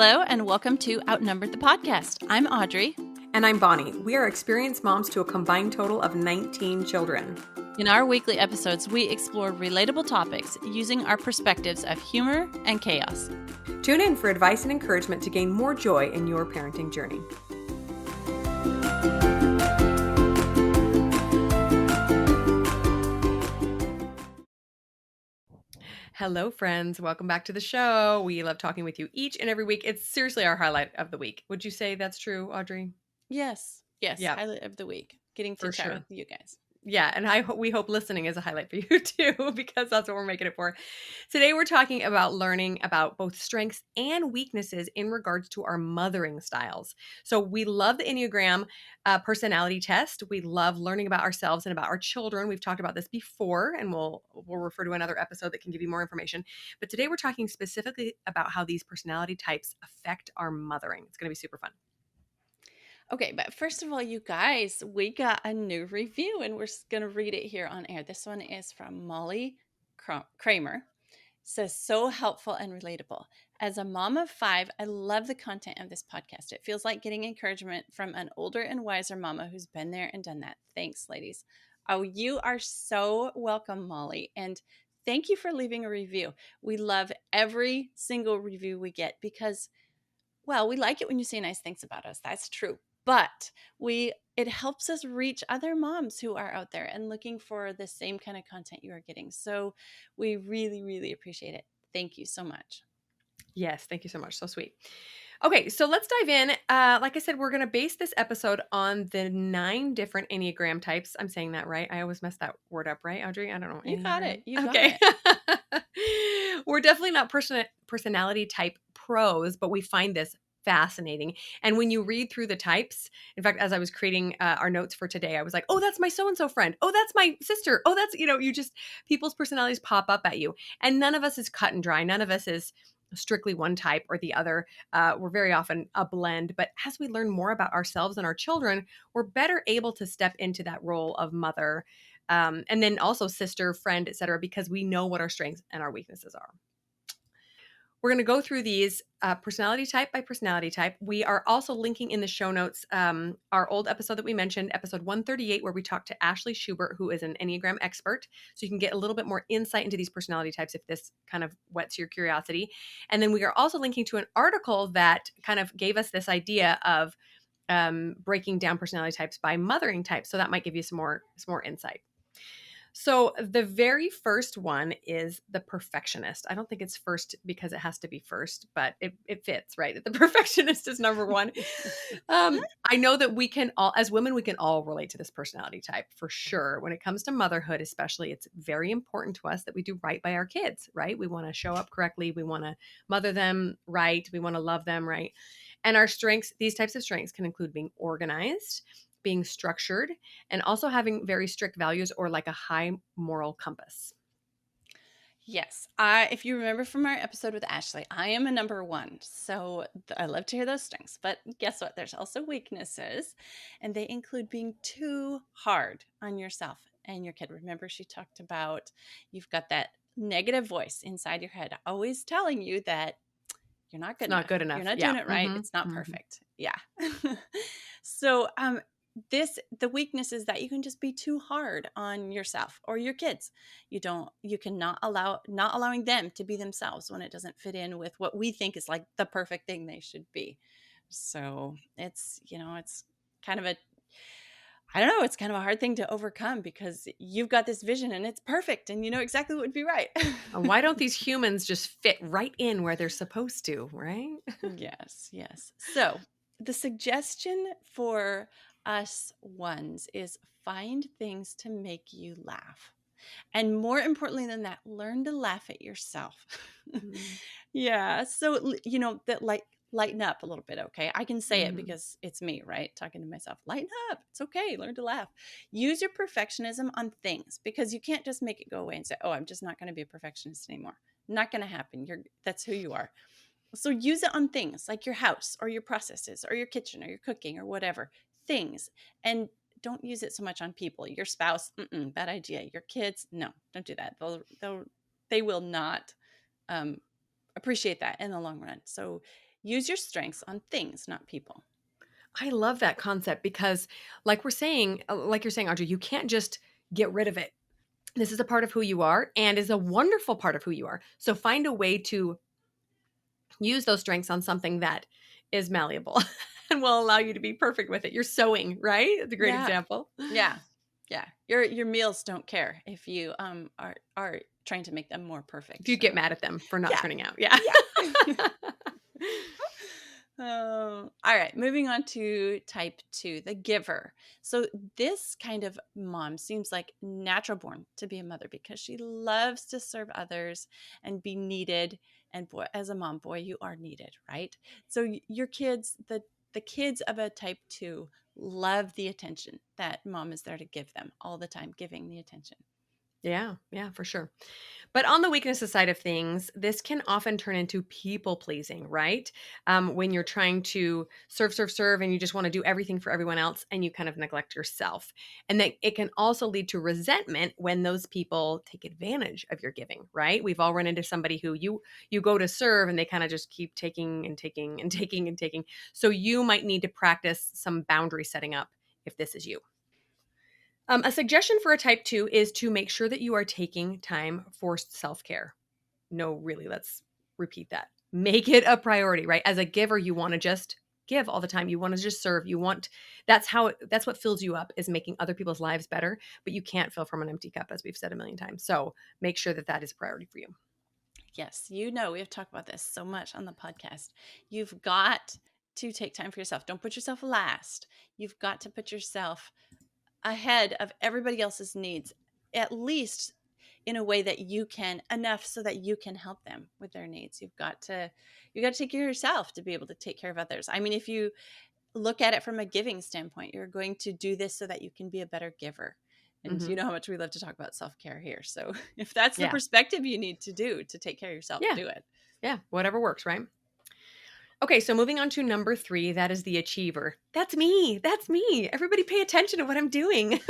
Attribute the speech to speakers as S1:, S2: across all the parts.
S1: Hello, and welcome to Outnumbered the Podcast. I'm Audrey.
S2: And I'm Bonnie. We are experienced moms to a combined total of 19 children.
S1: In our weekly episodes, we explore relatable topics using our perspectives of humor and chaos.
S2: Tune in for advice and encouragement to gain more joy in your parenting journey. Hello, friends. Welcome back to the show. We love talking with you each and every week. It's seriously our highlight of the week. Would you say that's true, Audrey?
S1: Yes.
S2: Yeah.
S1: Highlight of the week. Getting to
S2: For
S1: chat
S2: sure.
S1: with you guys.
S2: Yeah, and we hope listening is a highlight for you too, because that's what we're making it for. Today, we're talking about learning about both strengths and weaknesses in regards to our mothering styles. So we love the Enneagram personality test. We love learning about ourselves and about our children. We've talked about this before, and we'll refer to another episode that can give you more information. But today, we're talking specifically about how these personality types affect our mothering. It's going to be super fun.
S1: Okay, but first of all, you guys, we got a new review and we're going to read it here on air. This one is from Molly Kramer. Says, so helpful and relatable. As a mom of 5, I love the content of this podcast. It feels like getting encouragement from an older and wiser mama who's been there and done that. Thanks, ladies. Oh, you are so welcome, Molly. And thank you for leaving a review. We love every single review we get because, well, we like it when you say nice things about us. That's true. But it helps us reach other moms who are out there and looking for the same kind of content you are getting. So we really, really appreciate it. Thank you so much.
S2: Yes, thank you so much. So sweet. Okay, so let's dive in. Like I said, we're going to base this episode on the 9 different Enneagram types. I'm saying that right. I always mess that word up, right, Audrey? I don't know.
S1: You got it. You got
S2: it. We're definitely not personality type pros, but we find this fascinating. And when you read through the types, in fact, as I was creating our notes for today, I was like, oh, that's my so-and-so friend. Oh, that's my sister. Oh, that's, people's personalities pop up at you. And none of us is cut and dry. None of us is strictly one type or the other. We're very often a blend. But as we learn more about ourselves and our children, we're better able to step into that role of mother, and then also sister, friend, etc., because we know what our strengths and our weaknesses are. We're going to go through these personality type by personality type. We are also linking in the show notes our old episode that we mentioned, episode 138, where we talked to Ashley Schubert, who is an Enneagram expert. So you can get a little bit more insight into these personality types if this kind of whets your curiosity. And then we are also linking to an article that kind of gave us this idea of breaking down personality types by mothering types. So that might give you some more insight. So the very first one is the perfectionist. I don't think it's first because it has to be first, but it fits, right? The perfectionist is number 1. I know that we can all, as women, we can all relate to this personality type for sure. When it comes to motherhood, especially, it's very important to us that we do right by our kids, right? We want to show up correctly. We want to mother them right. We want to love them right. And our strengths, these types of strengths can include being organized, being structured, and also having very strict values or like a high moral compass.
S1: Yes. If you remember from our episode with Ashley, I am a number 1. So I love to hear those strengths. But guess what? There's also weaknesses, and they include being too hard on yourself and your kid. Remember, she talked about you've got that negative voice inside your head always telling you that you're not good enough.
S2: Not good enough.
S1: You're not doing it right. It's not perfect. Yeah. So the weakness is that you can just be too hard on yourself or your kids. You cannot not allowing them to be themselves when it doesn't fit in with what we think is like the perfect thing they should be. So it's kind of it's kind of a hard thing to overcome because you've got this vision and it's perfect and you know exactly what would be right.
S2: Why don't these humans just fit right in where they're supposed to, right?
S1: Yes. So the suggestion for us ones is find things to make you laugh. And more importantly than that, learn to laugh at yourself. Yeah. So, that lighten up a little bit. Okay. I can say it because it's me, right? Talking to myself, lighten up. It's okay. Learn to laugh. Use your perfectionism on things because you can't just make it go away and say, oh, I'm just not going to be a perfectionist anymore. Not going to happen. That's who you are. So use it on things like your house or your processes or your kitchen or your cooking or whatever things. And don't use it so much on people. Your spouse, bad idea. Your kids, no, don't do that. They will not appreciate that in the long run. So Use your strengths on things, not people.
S2: I love that concept because, like we're saying, like you're saying, Audrey, you can't just get rid of it. This is a part of who you are and is a wonderful part of who you are. So find a way to use those strengths on something that is malleable and will allow you to be perfect with it. You're sewing, right? It's a great
S1: Yeah.
S2: example.
S1: Yeah. Yeah. Your meals don't care if you are trying to make them more
S2: If
S1: perfect.
S2: you get
S1: So
S2: mad at them for not
S1: yeah.
S2: turning out. Yeah.
S1: Yeah. All right, moving on to type 2, the giver. So this kind of mom seems like natural born to be a mother because she loves to serve others and be needed. And boy, as a mom, boy, you are needed, right? So your kids, the kids of a type 2 love the attention that mom is there to give them all the time, giving the attention.
S2: Yeah, yeah, for sure. But on the weaknesses side of things, this can often turn into people pleasing, right? When you're trying to serve, serve, serve, and you just want to do everything for everyone else and you kind of neglect yourself. And that it can also lead to resentment when those people take advantage of your giving, right? We've all run into somebody who you go to serve and they kind of just keep taking and taking and taking and taking. So you might need to practice some boundary setting up if this is you. A suggestion for a type 2 is to make sure that you are taking time for self care. No, really, let's repeat that. Make it a priority, right? As a giver, you want to just give all the time. You want to just serve. You want that's what fills you up is making other people's lives better, but you can't fill from an empty cup as we've said a million times. So, make sure that that is a priority for you.
S1: Yes, you know, we have talked about this so much on the podcast. You've got to take time for yourself. Don't put yourself last. You've got to put yourself ahead of everybody else's needs, at least in a way that you can enough so that you can help them with their needs. You got to take care of yourself to be able to take care of others. I mean, if you look at it from a giving standpoint, you're going to do this so that you can be a better giver. And you
S2: Mhm.
S1: know how much we love to talk about self-care here. So if that's the
S2: Yeah.
S1: perspective you need to do to take care of yourself,
S2: Yeah.
S1: do it.
S2: Yeah, whatever works, right? Okay, so moving on to number 3, that is the achiever. That's me. That's me. Everybody pay attention to what I'm doing.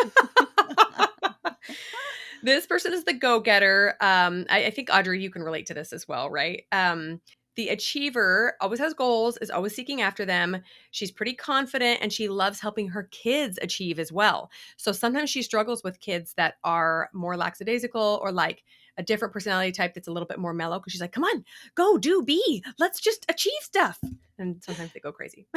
S2: This person is the go-getter. I think Audrey, you can relate to this as well, right? The achiever always has goals, is always seeking after them. She's pretty confident and she loves helping her kids achieve as well. So sometimes she struggles with kids that are more lackadaisical or like a different personality type that's a little bit more mellow because she's like, come on, go do be. Let's just achieve stuff. And sometimes they go crazy.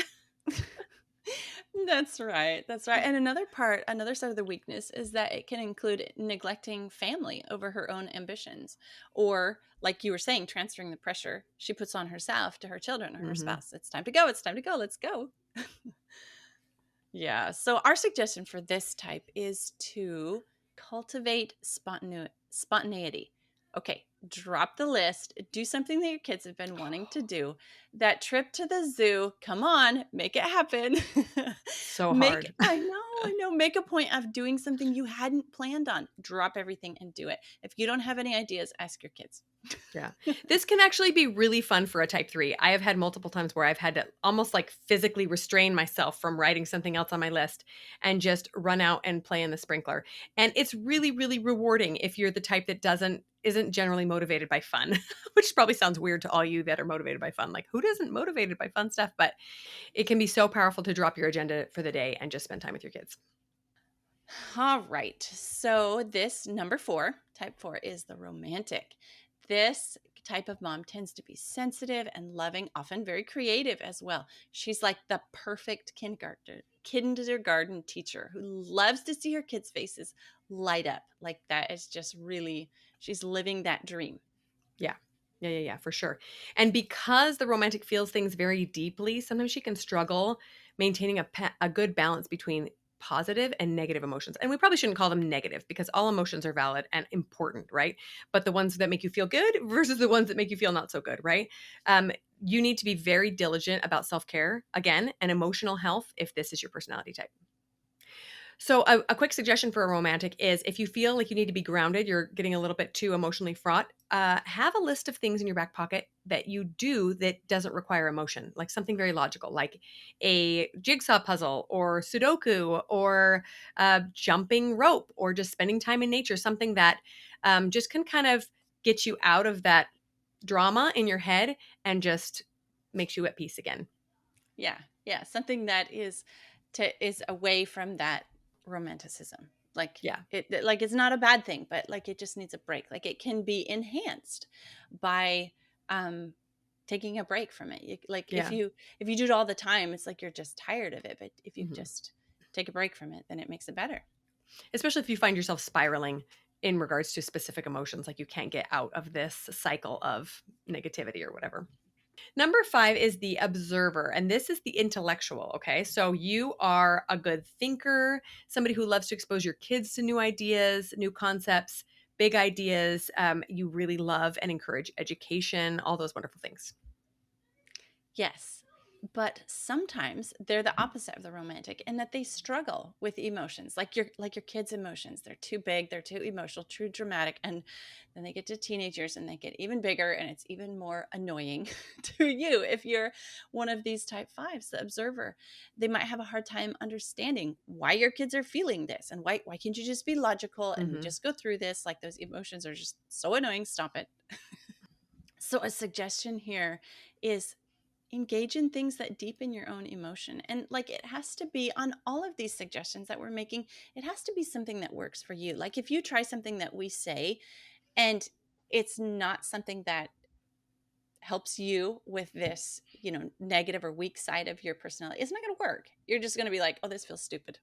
S1: That's right. That's right. And another side of the weakness is that it can include neglecting family over her own ambitions. Or, like you were saying, transferring the pressure she puts on herself to her children or her
S2: Hmm.
S1: spouse. It's time to go. It's time to go. Let's go. Yeah. So, our suggestion for this type is to cultivate spontaneity. Okay, drop the list, do something that your kids have been wanting to do. That trip to the zoo, come on, make it happen.
S2: So hard.
S1: I know, make a point of doing something you hadn't planned on. Drop everything and do it. If you don't have any ideas, ask your kids.
S2: Yeah. This can actually be really fun for a type 3. I have had multiple times where I've had to almost like physically restrain myself from writing something else on my list and just run out and play in the sprinkler. And it's really, really rewarding if you're the type that isn't generally motivated by fun, which probably sounds weird to all you that are motivated by fun. Like, who doesn't motivated by fun stuff? But it can be so powerful to drop your agenda for the day and just spend time with your kids.
S1: All right. So this number 4, type 4, is the romantic. This type of mom tends to be sensitive and loving, often very creative as well. She's like the perfect kindergarten teacher who loves to see her kids' faces light up. Like that is just really, she's living that dream.
S2: Yeah. Yeah, for sure. And because the romantic feels things very deeply, sometimes she can struggle maintaining a good balance between positive and negative emotions. And we probably shouldn't call them negative because all emotions are valid and important, right? But the ones that make you feel good versus the ones that make you feel not so good, right? You need to be very diligent about self care, again, and emotional health if this is your personality type. So, a quick suggestion for a romantic is if you feel like you need to be grounded, you're getting a little bit too emotionally fraught, have a list of things in your back pocket that you do that doesn't require emotion, like something very logical, like a jigsaw puzzle or Sudoku or jumping rope or just spending time in nature, something that just can kind of get you out of that drama in your head and just makes you at peace again.
S1: Yeah. Yeah. Something that is away from that romanticism. Like
S2: Yeah.
S1: like it's not a bad thing, but like it just needs a break. Like it can be enhanced by um taking a break from it. Like
S2: Yeah.
S1: if you do it all the time, it's like you're just tired of it. But if you
S2: Mhm.
S1: just take a break from it, then it makes it better.
S2: Especially if you find yourself spiraling in regards to specific emotions, like you can't get out of this cycle of negativity or whatever. Number 5 is the observer, and this is the intellectual, okay? So you are a good thinker, somebody who loves to expose your kids to new ideas, new concepts, big ideas. You really love and encourage education, all those wonderful things.
S1: Yes. But sometimes they're the opposite of the romantic in that they struggle with emotions, like your kids' emotions. They're too big, they're too emotional, too dramatic, and then they get to teenagers and they get even bigger and it's even more annoying to you if you're one of these type 5s, the observer. They might have a hard time understanding why your kids are feeling this and why can't you just be logical and
S2: Hmm.
S1: just go through this, like those emotions are just so annoying, stop it. So a suggestion here is engage in things that deepen your own emotion. And like it has to be on all of these suggestions that we're making, it has to be something that works for you. Like if you try something that we say and it's not something that helps you with this, negative or weak side of your personality, it's not going to work. You're just going to be like, oh, this feels stupid.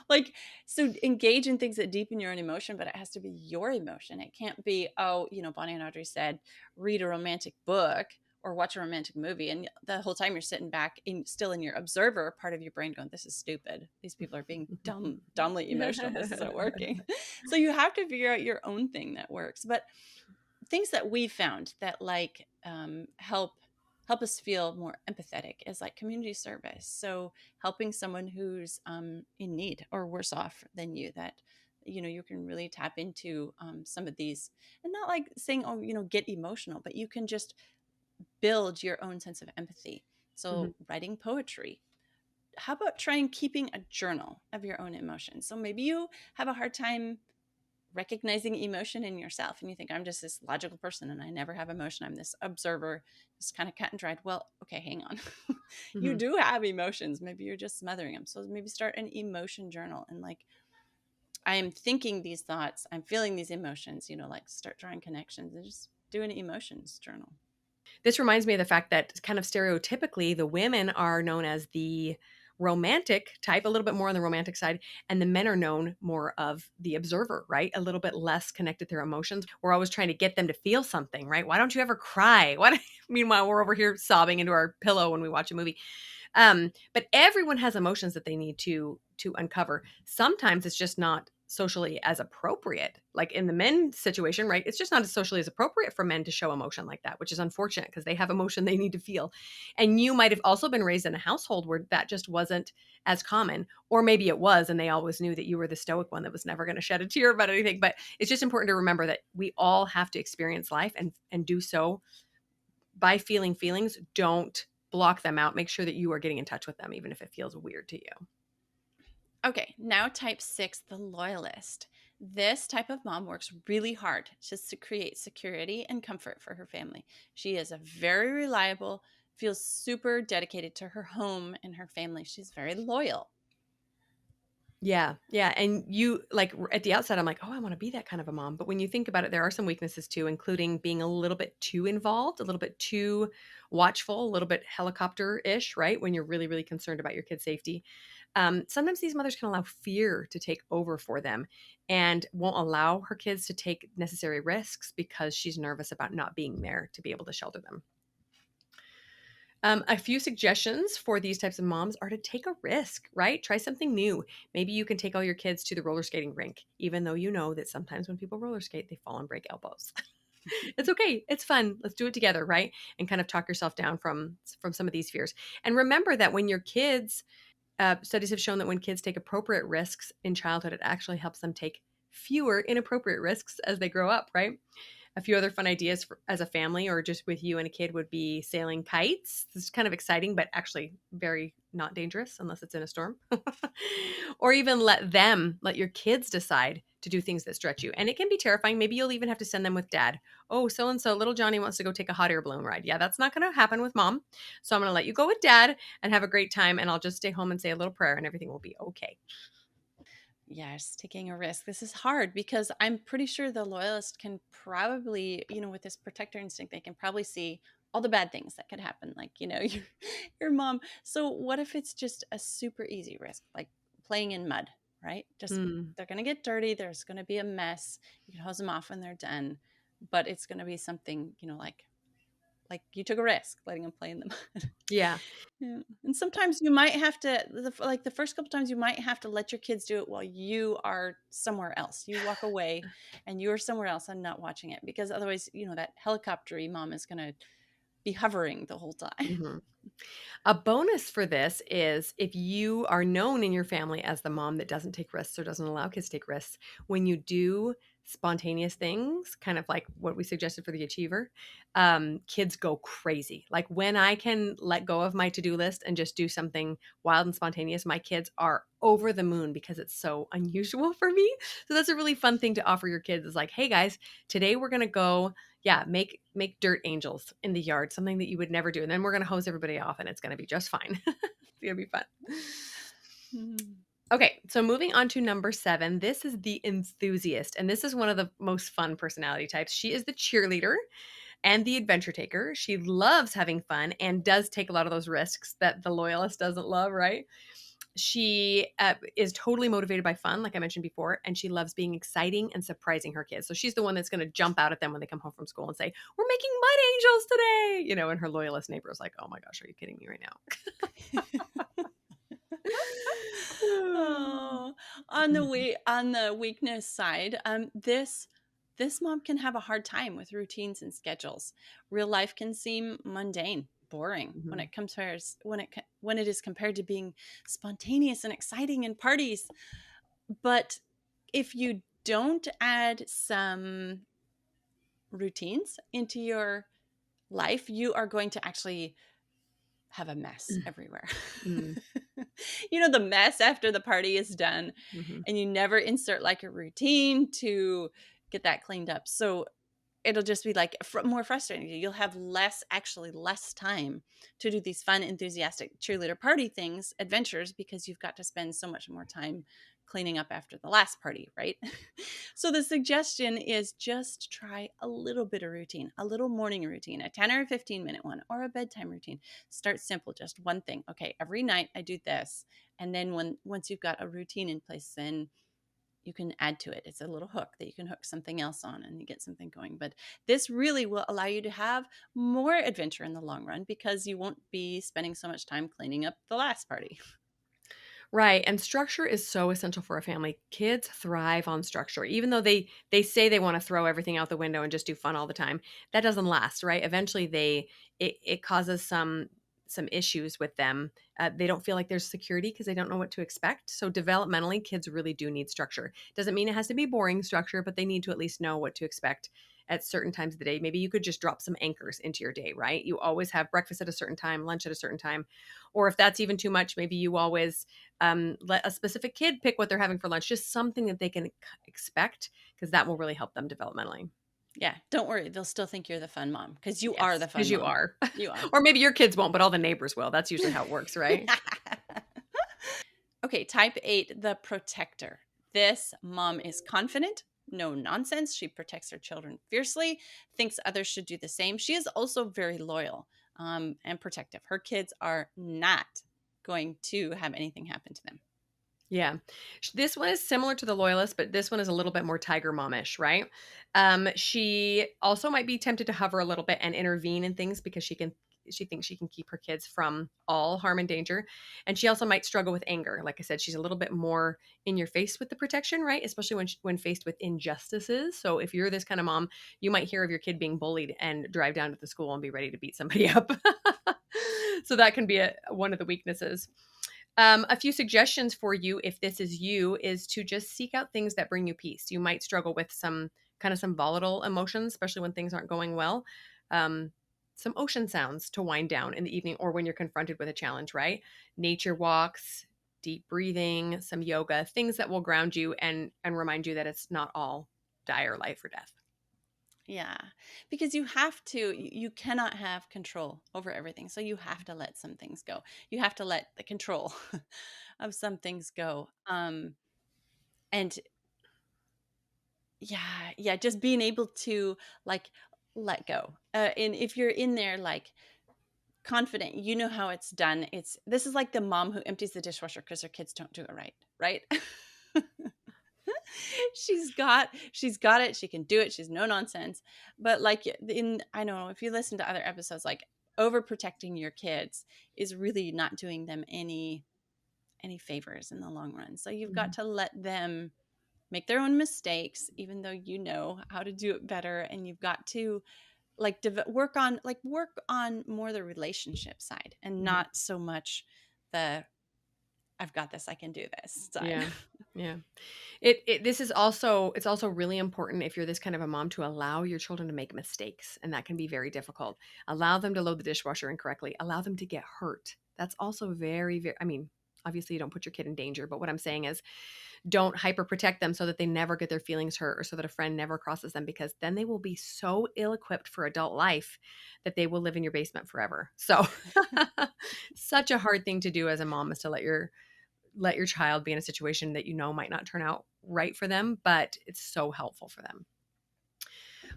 S1: Like, so engage in things that deepen your own emotion, but it has to be your emotion. It can't be, oh, Bonnie and Audrey said, read a romantic book or watch a romantic movie. And the whole time you're sitting back still in your observer part of your brain going, this is stupid. These people are being dumbly emotional. This isn't working. So you have to figure out your own thing that works. But things that we found that like help us feel more empathetic is like community service. So helping someone who's in need or worse off than you, that you can really tap into some of these, and not like saying, oh, get emotional, but you can just build your own sense of empathy.
S2: Hmm.
S1: So writing poetry. How about trying keeping a journal of your own emotions? So maybe you have a hard time recognizing emotion in yourself and you think, I'm just this logical person and I never have emotion, I'm this observer, just kind of cut and dried. Well, okay, hang on. You
S2: Hmm.
S1: do have emotions, maybe you're just smothering them. So maybe start an emotion journal and like, I am thinking these thoughts, I'm feeling these emotions, like start drawing connections and just do an emotions journal.
S2: This reminds me of the fact that kind of stereotypically, the women are known as the romantic type, a little bit more on the romantic side, and the men are known more of the observer, right? A little bit less connected to their emotions. We're always trying to get them to feel something, right? Why don't you ever cry? Meanwhile, we're over here sobbing into our pillow when we watch a movie. But everyone has emotions that they need to uncover. Sometimes it's just not socially as appropriate. Like in the men situation, right? It's just not as socially as appropriate for men to show emotion like that, which is unfortunate because they have emotion they need to feel. And you might have also been raised in a household where that just wasn't as common, or maybe it was, and they always knew that you were the stoic one that was never going to shed a tear about anything. But it's just important to remember that we all have to experience life and do so by feeling feelings. Don't block them out. Make sure that you are getting in touch with them, even if it feels weird to you.
S1: Okay, now type 6, the loyalist. This type of mom works really hard just to create security and comfort for her family. She is a very reliable, feels super dedicated to her home and her family. She's very loyal.
S2: Yeah, yeah, and you like at the outset, I'm like, oh, I want to be that kind of a mom. But when you think about it, there are some weaknesses too, including being a little bit too involved, a little bit too watchful, a little bit helicopter-ish, right? When you're really, really concerned about your kid's safety. Sometimes these mothers can allow fear to take over for them and won't allow her kids to take necessary risks because she's nervous about not being there to be able to shelter them. A few suggestions for these types of moms are to take a risk, right? Try something new. Maybe you can take all your kids to the roller skating rink, even though you know that sometimes when people roller skate, they fall and break elbows. It's okay. It's fun. Let's do it together, right? And kind of talk yourself down from some of these fears. And remember that when your kids, studies have shown that when kids take appropriate risks in childhood, it actually helps them take fewer inappropriate risks as they grow up, right? A few other fun ideas as a family or just with you and a kid would be sailing kites. This is kind of exciting, but actually very not dangerous unless it's in a storm. Or even let your kids decide to do things that stretch you. And it can be terrifying. Maybe you'll even have to send them with dad. Oh, so and so, little Johnny wants to go take a hot air balloon ride. Yeah, that's not going to happen with mom. So I'm going to let you go with dad and have a great time. And I'll just stay home and say a little prayer and everything will be okay.
S1: Yes, taking a risk. This is hard because I'm pretty sure the loyalist can probably, with this protector instinct, they can probably see all the bad things that could happen, like, your mom. So what if it's just a super easy risk, like playing in mud, right? Just
S2: Mm,
S1: they're going to get dirty, there's going to be a mess. You can hose them off when they're done, but it's going to be something, like you took a risk letting them play in the mud.
S2: yeah.
S1: Yeah, and sometimes you might have to like, the first couple times, you might have to let your kids do it while you are somewhere else. You walk away and you're somewhere else and not watching it, because otherwise, that helicoptery mom is gonna be hovering the whole time.
S2: Mhm. A bonus for this is if you are known in your family as the mom that doesn't take risks or doesn't allow kids to take risks, when you do spontaneous things, kind of like what we suggested for the achiever, kids go crazy. Like when I can let go of my to do list and just do something wild and spontaneous, my kids are over the moon because it's so unusual for me. So that's a really fun thing to offer your kids is like, hey guys, today we're going to go make dirt angels in the yard, something that you would never do. And then we're going to hose everybody off and it's going to be just fine. It's going to be fun.
S1: Mm.
S2: Okay, so moving on to number 7. This is the enthusiast, and this is one of the most fun personality types. She is the cheerleader and the adventure taker. She loves having fun and does take a lot of those risks that the loyalist doesn't love, right? She is totally motivated by fun, like I mentioned before, and she loves being exciting and surprising her kids. So she's the one that's going to jump out at them when they come home from school and say, "We're making mud angels today," and her loyalist neighbor is like, "Oh my gosh, are you kidding me right now?"
S1: Oh, on the weakness side, this mom can have a hard time with routines and schedules. Real life can seem mundane, boring when
S2: Mhm.
S1: it is compared to being spontaneous and exciting in parties. But if you don't add some routines into your life, you are going to actually have a mess everywhere.
S2: Mm,
S1: The mess after the party is done,
S2: mhm.
S1: and you never insert like a routine to get that cleaned up. So it'll just be like more frustrating. You'll have less time to do these fun, enthusiastic cheerleader party things, adventures, because you've got to spend so much more time cleaning up after the last party, right? So the suggestion is just try a little bit of routine, a little morning routine, a 10 or a 15-minute one, or a bedtime routine. Start simple, just one thing. Okay, every night I do this. And then once you've got a routine in place, then you can add to it. It's a little hook that you can hook something else on and you get something going. But this really will allow you to have more adventure in the long run, because you won't be spending so much time cleaning up the last party.
S2: Right, and structure is so essential for a family. Kids thrive on structure. Even though they say they want to throw everything out the window and just do fun all the time, that doesn't last, right? Eventually it causes some issues with them. They don't feel like there's security because they don't know what to expect. So developmentally, kids really do need structure. Doesn't mean it has to be boring structure, but they need to at least know what to expect at certain times of the day. Maybe you could just drop some anchors into your day, right? You always have breakfast at a certain time, lunch at a certain time. Or if that's even too much, maybe you always let a specific kid pick what they're having for lunch, just something that they can expect, because that will really help them developmentally.
S1: Yeah, don't worry. They'll still think you're the fun mom, because you are
S2: Yes,
S1: the
S2: because
S1: fun
S2: you
S1: mom.
S2: are.
S1: You are.
S2: Or maybe your kids won't, but all the neighbors will. That's usually how it works, right?
S1: Okay, type 8, the protector. This mom is confident, no nonsense. She protects her children fiercely, thinks others should do the same. She is also very loyal, and protective. Her kids are not going to have anything happen to them.
S2: Yeah. This one is similar to the Loyalist, but this one is a little bit more tiger momish, right? She also might be tempted to hover a little bit and intervene in things because she thinks she can keep her kids from all harm and danger. And she also might struggle with anger. Like I said, she's a little bit more in your face with the protection, right? Especially when faced with injustices. So if you're this kind of mom, you might hear of your kid being bullied and drive down to the school and be ready to beat somebody up. So that can be one of the weaknesses. A few suggestions for you, if this is you, is to just seek out things that bring you peace. You might struggle with some volatile emotions, especially when things aren't going well. Um, some ocean sounds to wind down in the evening or when you're confronted with a challenge, right? Nature walks, deep breathing, some yoga, things that will ground you and remind you that it's not all dire life or death.
S1: Yeah, because you have to, you cannot have control over everything. So you have to let some things go. You have to let the control of some things go. And yeah, yeah, just being able to like let go. And if you're in there like confident, you know how it's done. This is like the mom who empties the dishwasher because her kids don't do it right, right? She's got it, she can do it, she's no nonsense. But like in, I don't know if you listen to other episodes, like overprotecting your kids is really not doing them any favors in the long run. So you've got
S2: Mhm.
S1: to let them make their own mistakes, even though you know how to do it better. And you've got to like work on more the relationship side and
S2: Mhm.
S1: not so much the I've got this, I can do this side.
S2: Yeah. Yeah. This is also, it's also really important if you're this kind of a mom to allow your children to make mistakes, and that can be very difficult. Allow them to load the dishwasher incorrectly. Allow them to get hurt. That's also very, very, I mean, obviously you don't put your kid in danger, but what I'm saying is don't hyper protect them so that they never get their feelings hurt or so that a friend never crosses them, because then they will be so ill equipped for adult life that they will live in your basement forever. So such a hard thing to do as a mom is to let your child be in a situation that you know might not turn out right for them, but it's so helpful for them.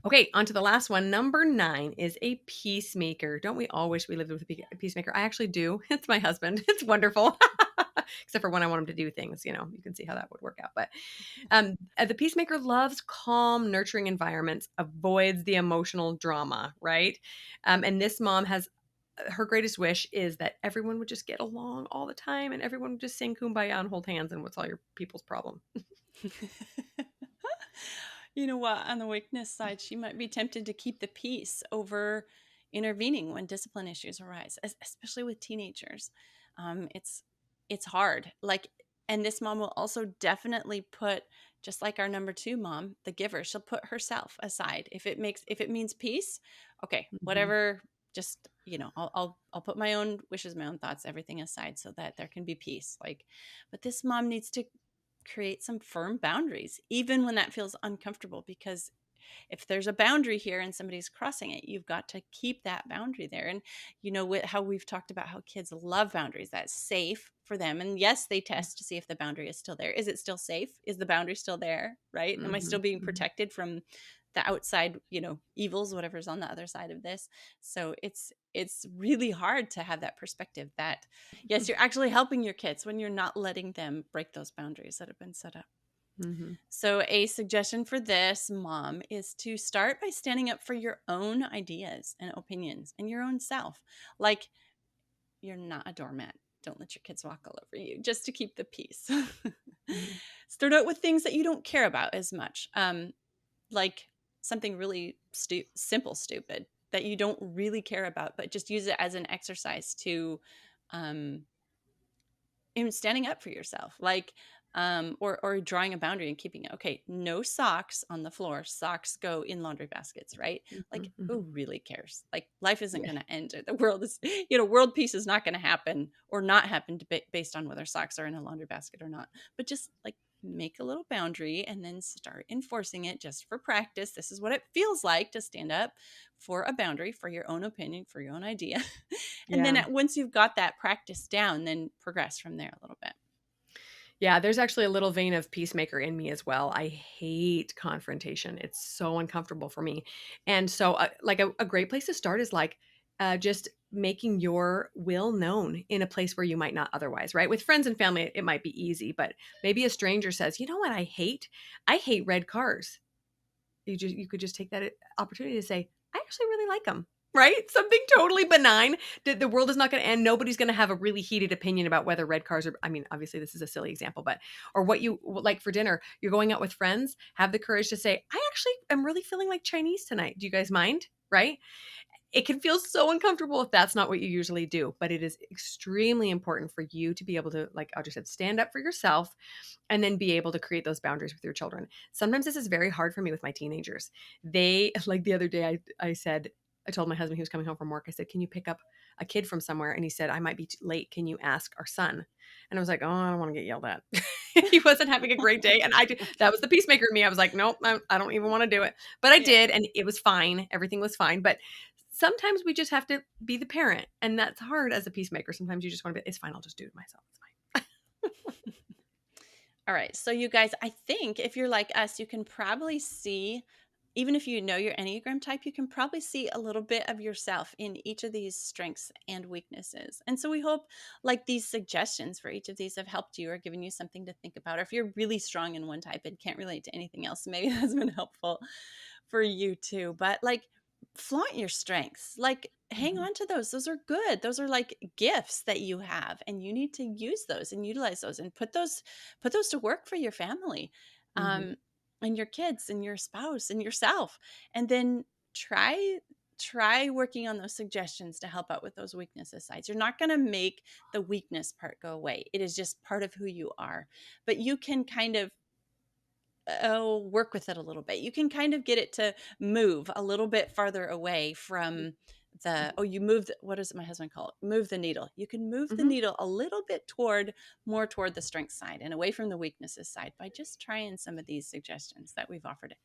S2: Okay, on to the last one. Number 9 is a peacemaker. Don't we all wish we lived with a peacemaker? I actually do. It's my husband. It's wonderful. Except for when I want him to do things, you can see how that would work out. But the peacemaker loves calm, nurturing environments, avoids the emotional drama, right? And this mom has her greatest wish is that everyone would just get along all the time and everyone would just sing kumbaya and hold hands and what's all your people's problem.
S1: You know what? On the weakness side, she might be tempted to keep the peace over intervening when discipline issues arise, especially with teenagers. It's hard. Like, and this mom will also definitely put, just like our number two mom, the giver, she'll put herself aside if it means peace. Okay,
S2: Mhm.
S1: whatever. Just I'll put my own wishes, my own thoughts, everything aside, so that there can be peace. Like, but this mom needs to create some firm boundaries, even when that feels uncomfortable. Because if there's a boundary here and somebody's crossing it, you've got to keep that boundary there. And how we've talked about how kids love boundaries, that's safe for them. And yes, they test to see if the boundary is still there. Is it still safe? Is the boundary still there? Right? Am I still
S2: Mhm.
S1: being
S2: Mhm.
S1: protected from the outside, evils, whatever's on the other side of this? So it's really hard to have that perspective that yes, you're actually helping your kids when you're not letting them break those boundaries that have been set up.
S2: Mhm.
S1: So, a suggestion for this mom is to start by standing up for your own ideas and opinions and your own self. Like, you're not a doormat. Don't let your kids walk all over you just to keep the peace.
S2: Mhm.
S1: Start out with things that you don't care about as much, like something really simple, stupid that you don't really care about, but just use it as an exercise to um, in standing up for yourself, like or drawing a boundary and keeping it. Okay, no socks on the floor, socks go in laundry baskets, right? Like,
S2: Mhm.
S1: who
S2: Mhm.
S1: really cares? Like, life isn't
S2: Yeah.
S1: going to end, or the world is world peace is not going to happen or not happen based on whether socks are in a laundry basket or not. But just like make a little boundary and then start enforcing it just for practice. This is what it feels like to stand up for a boundary, for your own opinion, for your own idea. And then
S2: Yeah.
S1: once you've got that practice down, then progress from there a little bit.
S2: Yeah, there's actually a little vein of peacemaker in me as well. I hate confrontation. It's so uncomfortable for me. And so, like, a great place to start is like just making your will known in a place where you might not otherwise, right? With friends and family, it might be easy, but maybe a stranger says, "You know what I hate? I hate red cars." You could just take that opportunity to say, "I actually really like them." Right? Something totally benign. The world is not going to end. Nobody's going to have a really heated opinion about whether red cars are, I mean, obviously this is a silly example, but, or what you like for dinner. You're going out with friends, have the courage to say, "I actually am really feeling like Chinese tonight. Do you guys mind?" Right? It can feel so uncomfortable if that's not what you usually do, but it is extremely important for you to be able to, like Audrey said, stand up for yourself and then be able to create those boundaries with your children. Sometimes this is very hard for me with my teenagers. They, like the other day, I said, I told my husband he was coming home from work. I said, "Can you pick up a kid from somewhere?" And he said, "I might be late. Can you ask our son?" And I was like, "Oh, I don't want to get yelled at." He wasn't having a great day, and that was the peacemaker in me. I was like, "Nope, I don't even want to do it." But I
S1: Yeah.
S2: did, and it was fine. Everything was fine. But sometimes we just have to be the parent, and that's hard as a peacemaker. Sometimes you just want to be, "It's fine. I'll just do it myself. It's fine."
S1: All right. So, you guys, I think if you're like us, you can probably see, even if you know your Enneagram type, you can probably see a little bit of yourself in each of these strengths and weaknesses. And so, we hope like these suggestions for each of these have helped you or given you something to think about. Or if you're really strong in one type and can't relate to anything else, maybe that's been helpful for you too. But like, flaunt your strengths. Like, hang
S2: Mhm.
S1: on to those. Those are good. Those are like gifts that you have, and you need to use those and utilize those and put those to work for your family,
S2: Mhm.
S1: um, and your kids and your spouse and yourself. And then try working on those suggestions to help out with those weaknesses sides. You're not going to make the weakness part go away. It is just part of who you are. But you can kind of work with it a little bit. You can kind of get it to move a little bit farther away from you moved, what does my husband call it? Move the needle. You can move the
S2: Mhm.
S1: needle a little bit more toward the strength side and away from the weaknesses side by just trying some of these suggestions that we've offered.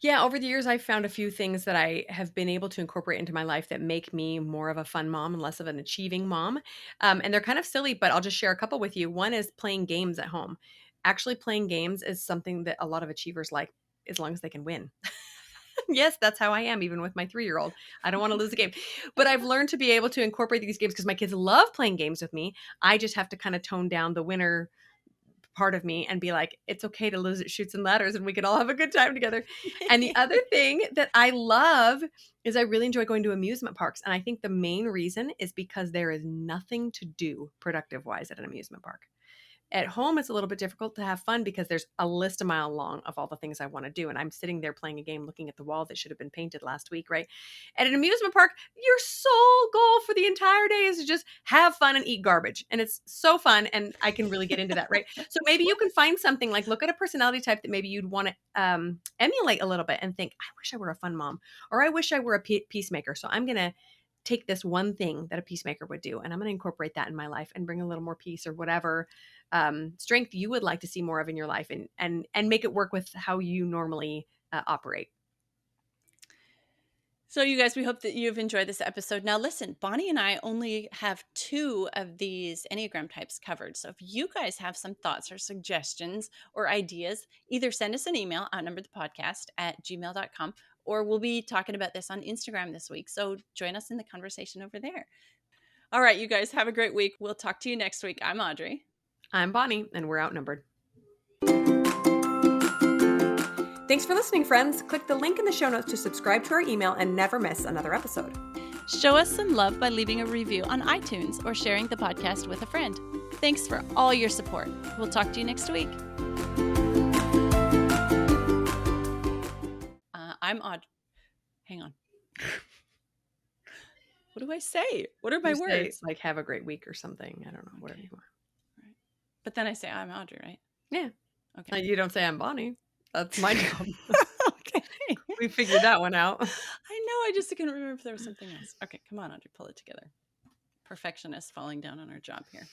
S2: Yeah, over the years, I've found a few things that I have been able to incorporate into my life that make me more of a fun mom and less of an achieving mom. And they're kind of silly, but I'll just share a couple with you. One is playing games at home. Actually, playing games is something that a lot of achievers like as long as they can win. Yes, that's how I am, even with my 3-year-old. I don't want to lose a game. But I've learned to be able to incorporate these games because my kids love playing games with me. I just have to kind of tone down the winner part of me and be like, it's okay to lose at Shoots and Ladders and we can all have a good time together. And the other thing that I love is I really enjoy going to amusement parks. And I think the main reason is because there is nothing to do productive wise at an amusement park. At home, it's a little bit difficult to have fun because there's a list a mile long of all the things I want to do. And I'm sitting there playing a game looking at the wall that should have been painted last week, right? At an amusement park, your sole goal for the entire day is to just have fun and eat garbage. And it's so fun. And I can really get into that, right? So maybe you can find something like look at a personality type that maybe you'd want to emulate a little bit and think, I wish I were a fun mom, or I wish I were a peacemaker. So I'm going to take this one thing that a peacemaker would do and I'm going to incorporate that in my life and bring a little more peace or whatever strength you would like to see more of in your life and make it work with how you normally operate.
S1: So, you guys, we hope that you've enjoyed this episode. Now, listen, Bonnie and I only have two of these Enneagram types covered. So, if you guys have some thoughts or suggestions or ideas, either send us an email, outnumberedthepodcast@gmail.com, or we'll be talking about this on Instagram this week. So, join us in the conversation over there. All right, you guys, have a great week. We'll talk to you next week. I'm Audrey.
S2: I'm Bonnie, and we're outnumbered. Thanks for listening, friends. Click the link in the show notes to subscribe to our email and never miss another episode.
S1: Show us some love by leaving a review on iTunes or sharing the podcast with a friend. Thanks for all your support. We'll talk to you next week. I'm Aud. Hang on. What do I say? What are my
S2: You say,
S1: words?
S2: like, have a great week or something. I don't know, whatever
S1: Okay.
S2: you want.
S1: Right. But then I say I'm Audrey, right?
S2: Yeah.
S1: Okay.
S2: You don't say I'm Bonnie. That's my job.
S1: Okay.
S2: We figured that one out.
S1: I know. I just couldn't remember if there was something else. Okay. Come on, Audrey. Pull it together. Perfectionist falling down on our job here.